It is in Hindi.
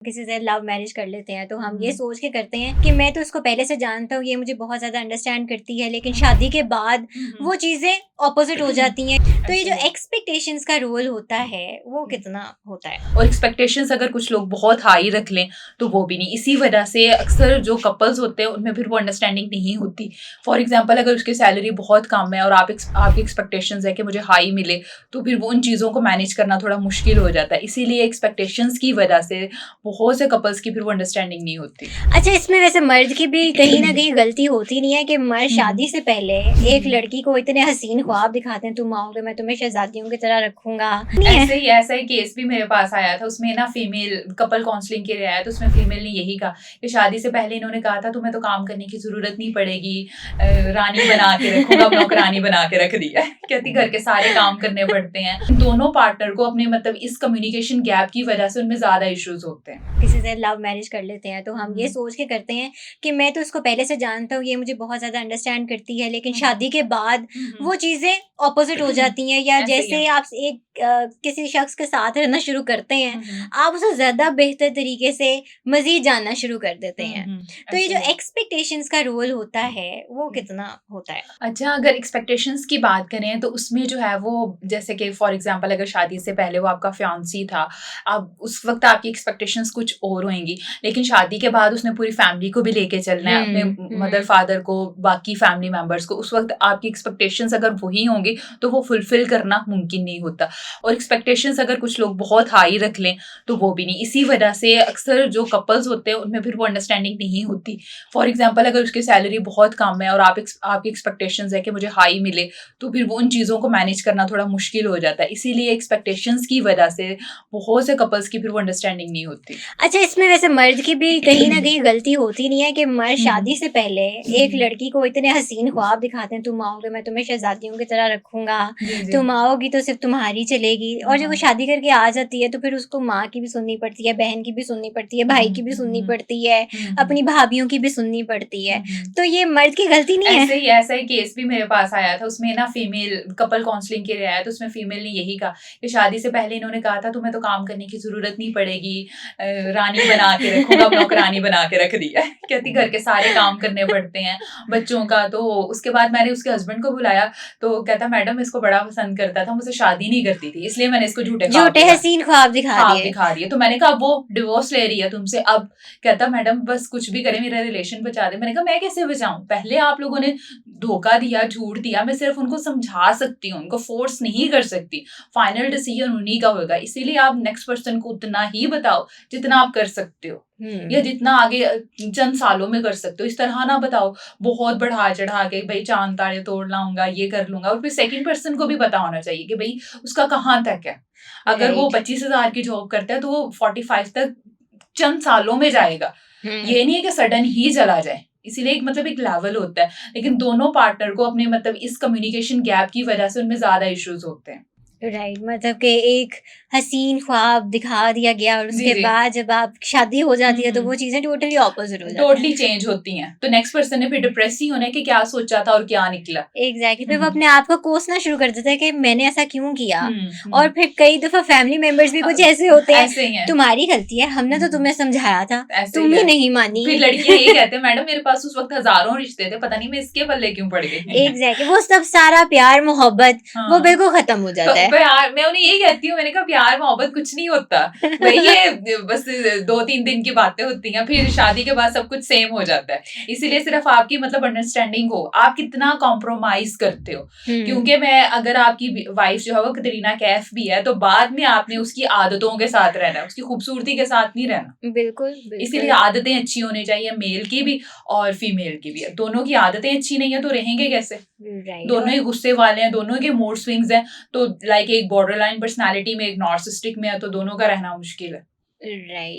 किसी से लव मैरिज कर लेते हैं तो हम ये हम्म, सोच के करते हैं कि मैं तो उसको पहले से जानता हूँ, ये मुझे बहुत ज़्यादा अंडरस्टैंड करती है, लेकिन शादी के बाद हम्म, वो चीज़ें ऑपोजिट हो जाती हैं। तो ये ऐसे जो ही है। एक्सपेक्टेशंस का रोल होता है वो कितना होता है? और एक्सपेक्टेशंस अगर कुछ लोग बहुत हाई रख लें तो वो भी नहीं। इसी वजह से अक्सर जो कपल्स होते हैं उनमें फिर वो अंडरस्टैंडिंग नहीं होती। फॉर एग्जांपल अगर उसकी सैलरी बहुत कम है और आपकी एक्सपेक्टेशंस है कि मुझे हाई मिले, तो फिर वो उन चीज़ों को मैनेज करना थोड़ा मुश्किल हो जाता है। इसीलिए एक्सपेक्टेशंस की वजह से बहुत से कपल्स की फिर वो अंडरस्टैंडिंग नहीं होती। अच्छा, इसमें वैसे मर्द की भी कहीं न कहीं गलती होती नहीं है कि मर्द हम्म, शादी से पहले एक हम्म। लड़की को इतने हसीन ख्वाब दिखाते हैं, तुम आओगे मैं तुम्हें शहज़ादियों की तरह रखूँगा। नहीं है? ऐसा ही केस भी मेरे पास आया था। उसमें ना फीमेल कपल काउंसलिंग के लिए आया, तो उसमें फीमेल ने यही कहा कि शादी से पहले इन्होंने कहा था तुम्हें तो काम करने की ज़रूरत नहीं पड़ेगी, रानी बना के रखूँगा, अब नौकरानी बना के रख दिया है। कहती घर के सारे काम करने पड़ते हैं। दोनों पार्टनर को अपने मतलब इस कम्युनिकेशन गैप की वजह से उनमें ज़्यादा इश्यूज़ होते हैं। किसी से लव मैरिज कर लेते हैं तो हम ये हुँ, सोच के करते हैं कि मैं तो उसको पहले से जानता हूँ, ये मुझे बहुत ज़्यादा अंडरस्टैंड करती है, लेकिन हुँ, शादी के बाद हुँ। वो चीज़ें ऑपोजिट हो जाती हैं। या ऐसे ही है। जैसे आप एक किसी शख्स के साथ रहना शुरू करते हैं, हुँ, हुँ। आप उसे ज़्यादा बेहतर तरीके से मज़ीद जानना शुरू कर देते हुँ, हैं। हुँ। तो ये ऐसे जो ही है। एक्सपेक्टेशंस का रोल होता है वो कितना होता है? अच्छा, अगर एक्सपेक्टेशंस की बात करें तो उसमें जो है वो, जैसे कि फॉर एग्जांपल अगर शादी से पहले वो आपका फियांसी था, अब उस वक़्त आपकी एक्सपेक्टेशंस कुछ और होएँगी। लेकिन शादी के बाद उसने पूरी फैमिली को भी लेके चलना है, अपने हुँ। मदर-फादर को, बाकी फैमिली मेंबर्स को। उस वक़्त आपकी एक्सपेक्टेशंस अगर वही होंगी तो वो फुलफिल करना मुमकिन नहीं होता। और एक्सपेक्टेशंस अगर कुछ लोग बहुत हाई रख लें तो वो भी नहीं। इसी वजह से अक्सर जो कपल्स होते हैं उनमें फिर वो अंडरस्टैंडिंग नहीं होती। फॉर एग्जांपल अगर उसकी सैलरी बहुत कम है और आपकी एक्सपेक्टेशंस है कि मुझे हाई मिले, तो फिर वो उन चीज़ों को मैनेज करना थोड़ा मुश्किल हो जाता है। इसीलिए एक्सपेक्टेशंस की वजह से बहुत से कपल्स की फिर वो अंडरस्टैंडिंग नहीं होती। अच्छा, इसमें वैसे मर्द की भी कहीं न कहीं गलती होती नहीं है कि मर्द हुँ, हुँ। शादी से पहले हुँ, एक हुँ। लड़की को इतने हसीन ख्वाब दिखाते हैं, तुम आओगे मैं तुम्हें शहज़ादियों की तरह रखूँगा, जी, जी। तुम आओगी तो सिर्फ़ तुम्हारी चलेगी। और जब वो हाँ। शादी करके आ जाती है तो फिर उसको माँ की भी सुननी पड़ती है, बहन की भी सुननी पड़ती है, हुँ, भाई की भी हुँ, सुननी हुँ। पड़ती है, हुँ, हुँ। अपनी भाभीयों की भी सुननी पड़ती है। हुँ, हुँ। तो ये मर्द की गलती नहीं है? ऐसा ही केस भी मेरे पास आया था। उसमें ना फीमेल कपल काउंसलिंग के लिए आया, तो उसमें फीमेल ने यही कहा कि शादी से पहले इन्होंने कहा था तुम्हें तो काम करने की ज़रूरत नहीं पड़ेगी, रानी बना के रखूँगा, अब नौकरानी बना के रख दिया है। कहती घर के सारे काम करने पड़ते हैं, बच्चों का। तो उसके बाद मैंने उसके हस्बैंड को बुलाया, तो कहता मैडम इसको बड़ा पसंद करता था, मुझसे शादी नहीं करती थी, इसलिए मैंने इसको झूठे ख्वाब झूठे हसीन ख्वाब दिखा ख्वाब दिए। दिखा दिए। तो मैंने कहा वो डिवोर्स ले रही है तुमसे अब। कहता मैडम बस कुछ भी करे मेरा रिलेशन बचा दे। मैंने कहा मैं कैसे बचाऊँ? पहले आप लोगों ने धोखा दिया, झूठ दिया, मैं सिर्फ़ उनको समझा सकती हूँ, उनको फ़ोर्स नहीं कर सकती। फाइनल डिसीज़न उन्हीं का होगा। इसीलिए आप नेक्स्ट पर्सन को उतना ही बताओ जितना आप कर सकते हो, या हुँ। जितना आगे चंद सालों में कर सकते हो। इस तरह ना बताओ बहुत बढ़ा-चढ़ा के भई चाँद-तारे तोड़ लाऊँगा, ये कर लूँगा। और फिर सेकंड पर्सन को भी पता होना चाहिए कि भई उसका कहाँ तक है। अगर वो राइट। 25,000 की जॉब करता है तो वो 45 तक चंद सालों में जाएगा। हुँ। ये नहीं है कि सडन ही चला जाए। इसीलिए एक मतलब एक लेवल होता है। लेकिन दोनों पार्टनर को अपने मतलब इस कम्युनिकेशन गैप की वजह से उनमें ज़्यादा इश्यूज़ होते हैं। राइट, मतलब कि एक हसीन ख्वाब दिखा दिया गया और जी, उसके जी। बाद जब आप शादी हो हुँ, जाती है तो वो हुँ। चीज़ें टोटली ऑपोज़िट हो जाता है। टोटली चेंज होती हैं। तो नेक्स्ट पर्सन ने फिर डिप्रेस ही होना है कि क्या सोचा था और क्या निकला। एग्ज़ैक्टली, हुँ, फिर वो हुँ। अपने आप को कोसना शुरू कर देता है कि मैंने ऐसा क्यों किया? हुँ, और हुँ। फिर कई दफ़ा फैमिली मेंबर्स भी अ, कुछ ऐसे होते हैं, ऐसे ही हैं। तुम्हारी गलती है, हमने हुँ, तो हुँ। तुम्हें समझाया था, ऐसे ही तुम ही है। नहीं मानी। फिर लड़कियाँ यही कहती हैं मैडम मेरे पास उस वक़्त हज़ारों रिश्ते थे, पता नहीं मैं इसके पल्ले क्यों पड़ गई। एग्ज़ैक्टली, वो सब सारा प्यार, मोहब्बत वो हाँ। बिल्कुल ख़त्म हो तो जाता है। प्यार मैं उन्हें यही कहती हूँ, मैंने कहा प्यार मोहब्बत कुछ नहीं होता। वही ये बस 2-3 दिन की बातें होती हैं, फिर शादी के बाद सब कुछ सेम हो जाता है। इसीलिए सिर्फ़ आपकी मतलब अंडरस्टैंडिंग हो, आप कितना कॉम्प्रोमाइज़ करते हो। हुँ। क्योंकि मैं अगर आपकी वाइफ़ जो है वो कतरीना कैफ भी है, तो बाद में आपने उसकी आदतों के साथ रहना है, उसकी खूबसूरती के साथ नहीं रहना। बिल्कुल, इसीलिए बिल्कुल। आदतें अच्छी होनी चाहिए, मेल की भी और फीमेल की भी। दोनों की आदतें अच्छी नहीं है तो रहेंगे कैसे? राइट। दोनों और ही गुस्से वाले हैं, दोनों के मूड स्विंग्स हैं, तो लाइक एक बॉर्डर लाइन पर्सनैलिटी में, एक नार्सिसिस्टिक में है, तो दोनों का रहना मुश्किल है। राइट।